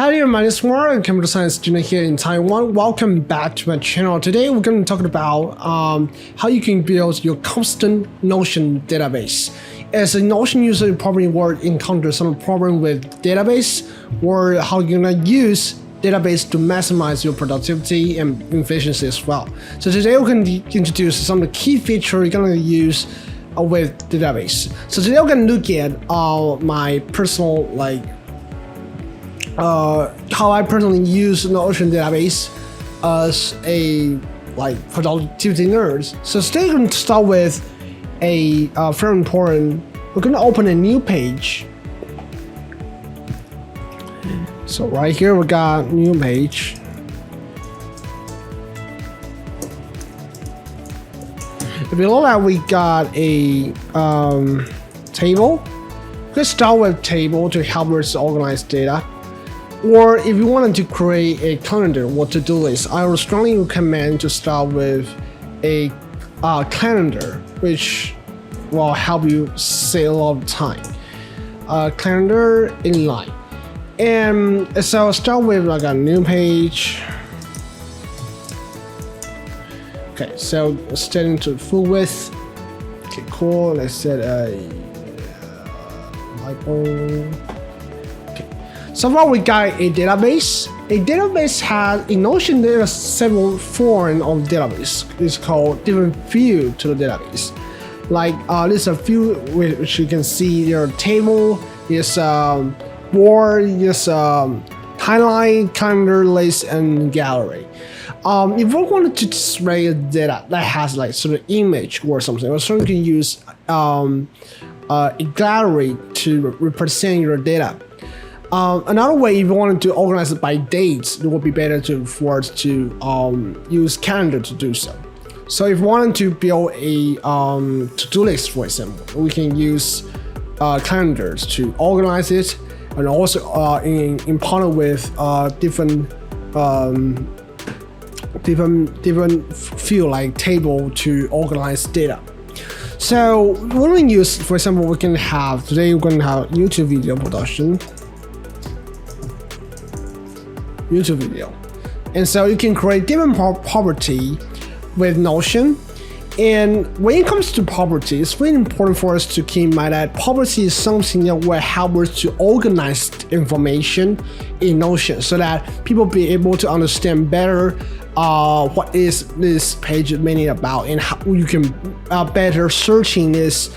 Hi there, my name is Mark, a computer science student here in Taiwan. Welcome back to my channel. Today we're going to talk about how you can build your custom Notion database. As a Notion user, you probably will encounter some problem with database or how you're going to use database to maximize your productivity and efficiency as well. So today we're going to introduce some of the key features you're going to use with database. So today we're going to look at my personal how I personally use Notion database as a productivity nerd. So today we're going to start with a very important. We're going to open a new page. So right here we got new page. Below that we got a table. Let's start with table to help us organize data. Or if you wanted to create a calendar or to-do list, I would strongly recommend to start with a calendar, which will help you save a lot of time. Calendar inline. And so I'll start with a new page. Okay, so setting to full width. Okay, cool. Let's set a lipo. So far we got a database. A database has, in Notion there are several forms of database. It's called different view to the database. There's a view which you can see your table, there's board, there's timeline, calendar, list, and gallery. If we wanted to display a data that has sort of image or something, so you can use a gallery to represent your data. Another way, if you wanted to organize it by dates, it would be better for us to use calendar to do so. So if you wanted to build a to-do list, for example, we can use calendars to organize it, and also in partner with different field like table to organize data. So when we use, for example, we can have today we're going to have YouTube video, and so you can create different property with Notion. And when it comes to property, it's really important for us to keep in mind that property is something that will help us to organize information in Notion so that people be able to understand better what is this page mainly about, and how you can better searching this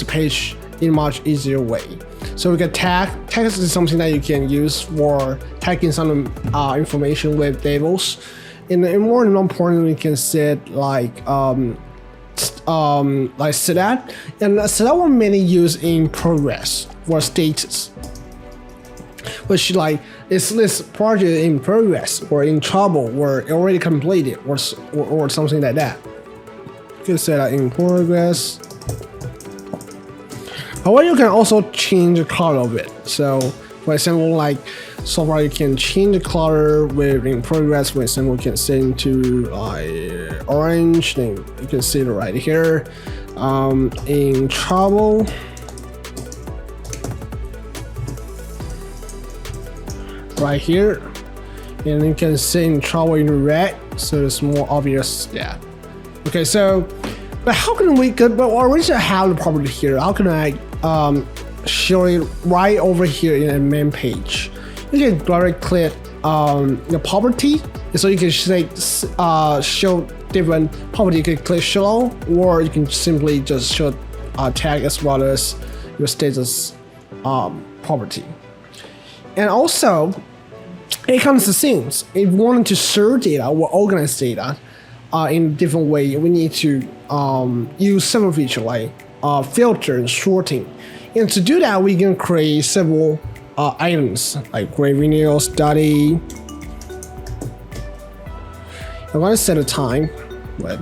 page in a much easier way. So we can tag. Text is something that you can use for tagging some information with tables. And more important, we can set setup, and setup will mainly use in progress or status, which is this project in progress or in trouble or already completed or something like that. You can set that in progress. However, you can also change the color of it. So, for example, so far you can change the color with in progress. For example, you can set into orange. Then you can see it right here. In trouble, right here, and you can see in trouble in red. So it's more obvious. Yeah. Okay. So, but how can we get? But we should have the property here. How can I show it right over here in the main page? You can directly click the property, so you can say show different property. You can click show, or you can simply just show tag as well as your status property. And also, it comes to things. If we want to search data or organize data in a different way, we need to use several features like filter and sorting. And to do that, we can create several items like create video, study. I'm going to set a time with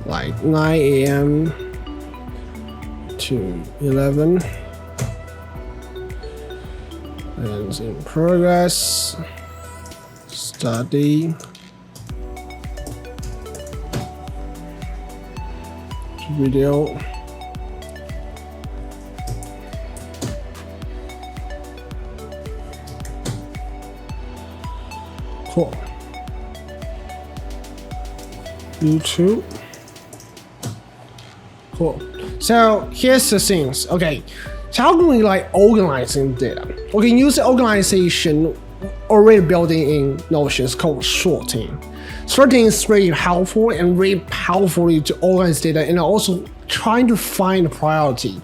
9 a.m. to 11. And it's in progress. Study. Video. Cool. YouTube. Cool. So here's the things. Okay. So how can we like organizing data? We can use the organization already building in Notion. It's called sorting. Sorting is very helpful and very powerful to organize data and also trying to find a priority.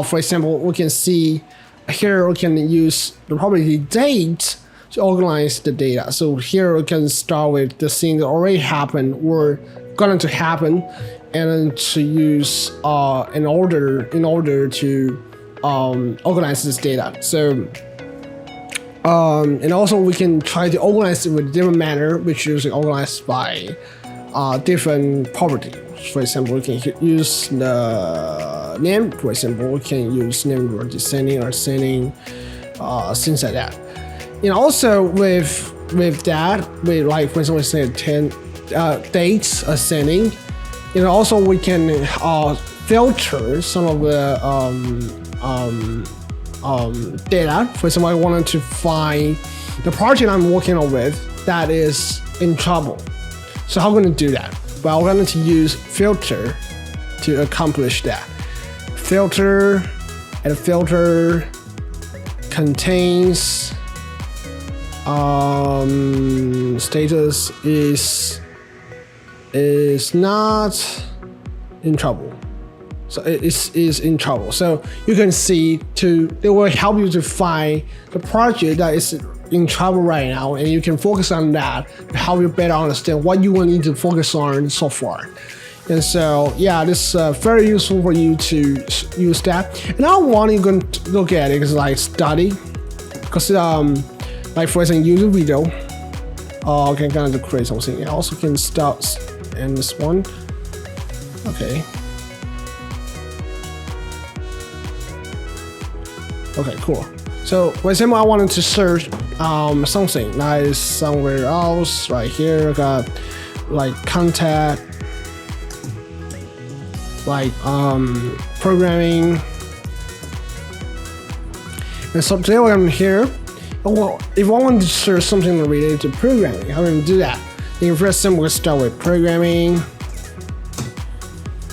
For example, we can see here we can use the property date to organize the data. So here we can start with the thing that already happened or going to happen, and then to use in order to organize this data. So and also we can try to organize it with different manner, which is organized by different properties. For example, we can use the name. For example, we can use name or descending or ascending, things like that. And also with that, we like for example, say 10 dates ascending. And also we can filter some of the data. For example, I wanted to find the project I'm working on with that is in trouble. So how am I going to do that? Well, we're going to use filter to accomplish that. Filter, and filter contains status is not in trouble. So it is in trouble. So you can see it will help you to find the project that is in trouble right now, and you can focus on that to help you better understand what you will need to focus on so far. And so yeah, this is very useful for you to use that. And now one you're going to look at it is like study, because like for example YouTube video, okay, kind of create something. I also can start in this one. Okay. Okay, cool. So for example, I wanted to search something that is somewhere else. Right here, I got like contact, like programming. And so today I'm here. Well, if I want to search something related to programming, how can I do that? You can first simply start with programming,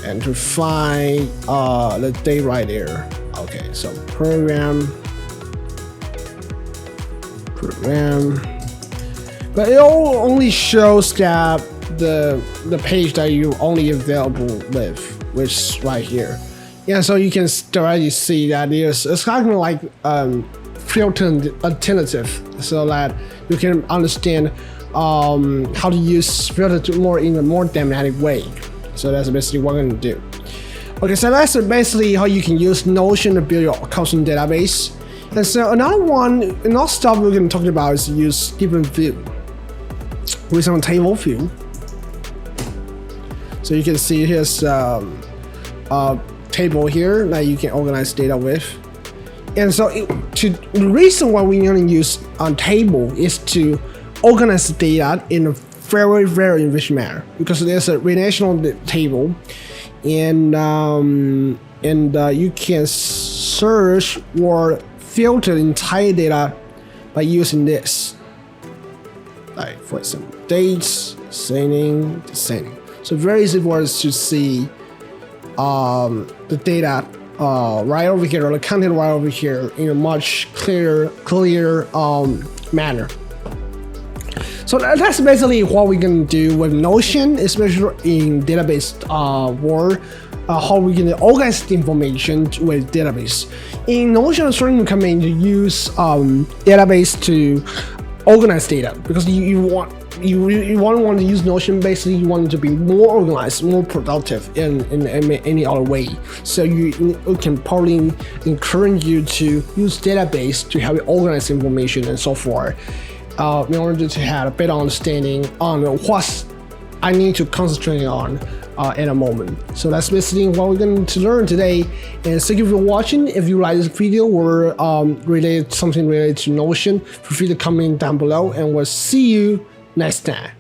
and to find the date right there. Okay, so program, but it only shows that the page that you only available with, which is right here. Yeah, so you can already see that it's kind of like filter alternative, so that you can understand how to use filter in a more dynamic way. So that's basically what we're going to do. Okay, so that's basically how you can use Notion to build your custom database. And so another stuff we're going to talk about is use different view with some table view. So you can see here's a table here that you can organize data with. And so the reason why we're going to use a table is to organize data in a very, very enriched manner, because there's a relational table, and you can search or filter the entire data by using this. Like for example, dates, descending. So very easy for us to see the data right over here, or the content right over here, in a much clear manner. So that's basically what we can do with Notion, especially in database world. How we can organize the information with database. In Notion, certainly recommend to use database to organize data, because you want to use Notion. Basically, you want it to be more organized, more productive in any other way. So you can probably encourage you to use database to help you organize information and so forth, in order to have a better understanding on what I need to concentrate on in a moment. So that's basically what we're going to learn today. And thank you for watching. If you like this video or something related to Notion, feel free to comment down below, and we'll see you next time.